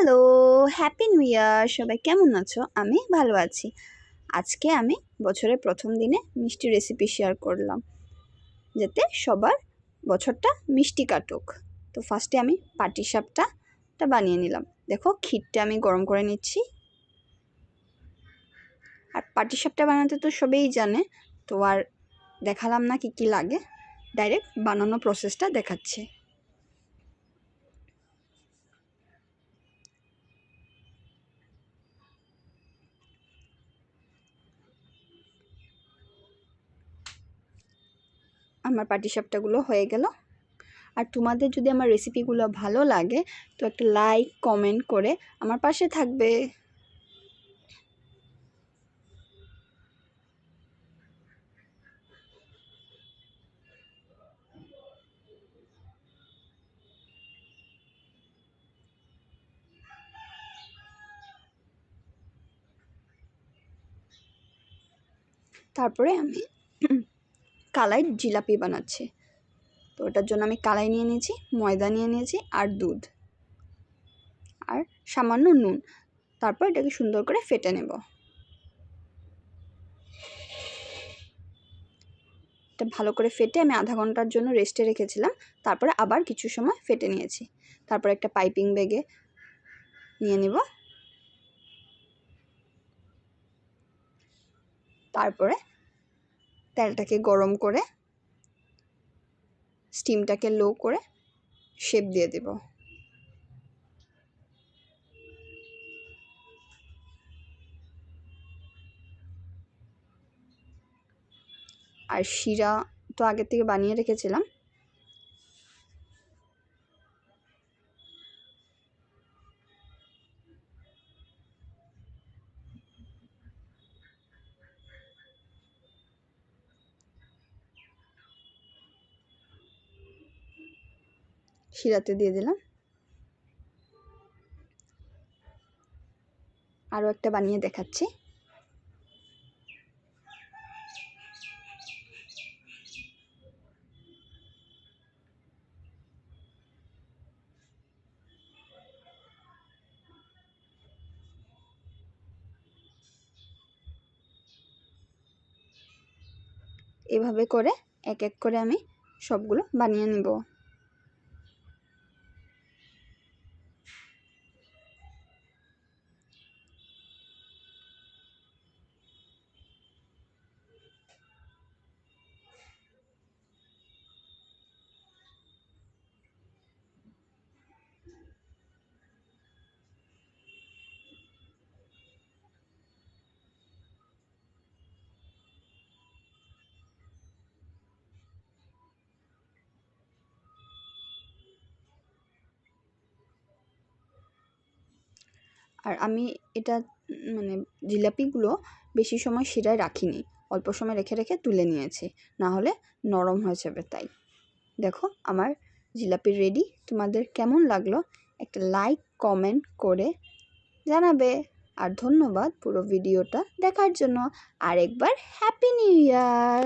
Hello, happy new year. সবাই কেমন আছো? আমি ভালো আছি। আজকে আমি বছরের প্রথম দিনে মিষ্টি রেসিপি শেয়ার করলাম, যাতে সবার বছরটা মিষ্টি কাটুক। তো ফার্স্টে আমি পাটিসাপটা বানিয়ে নিলাম। দেখো, ক্ষীরটা আমি গরম করে নিচ্ছি। আর পাটিসাপটা বানাতে তো সবাই জানে, তো আর দেখালাম না কি কি লাগে, ডাইরেক্ট বানানো প্রসেসটা দেখাচ্ছি। আমার পাটিসাপটাগুলো হয়ে গেল। আর তোমাদের যদি আমার রেসিপিগুলো ভালো লাগে তো একটা লাইক কমেন্ট করে আমার পাশে থাকবে। তারপরে আমি কালাই জিলাপি বানাচ্ছি। তো ওটার জন্য আমি কালাই নিয়ে নিয়েছি, ময়দা নিয়ে নিয়েছি, আর দুধ আর সামান্য নুন। তারপর এটাকে সুন্দর করে ফেটে নেব। এটা ভালো করে ফেটে আমি আধা ঘন্টার জন্য রেস্টে রেখেছিলাম। তারপরে আবার কিছু সময় ফেটে নিয়েছি। তারপর একটা পাইপিং ব্যাগে নিয়ে নেব। তারপরে তেলটাকে গরম করে স্টিমটাকে লো করে শেপ দিয়ে দেব। আর শিরা তো আগে থেকে বানিয়ে রেখেছিলাম। শিরাতে দিয়ে দিলাম। আরও একটা বানিয়ে দেখাচ্ছি। এভাবে করে এক এক করে আমি সবগুলো বানিয়ে নিব। আর আমি এটা জিলাপিগুলো বেশি সময় শিরায় রাখিনি, অল্প সময় রেখে রেখে তুলে নিয়েছি, না হলে নরম হয়ে যাবে। তাই দেখো, আমার জিলাপি রেডি। তোমাদের কেমন লাগলো একটা লাইক কমেন্ট করে জানাবে। আর ধন্যবাদ পুরো ভিডিওটা দেখার জন্য। আরেকবার হ্যাপি নিউ ইয়ার।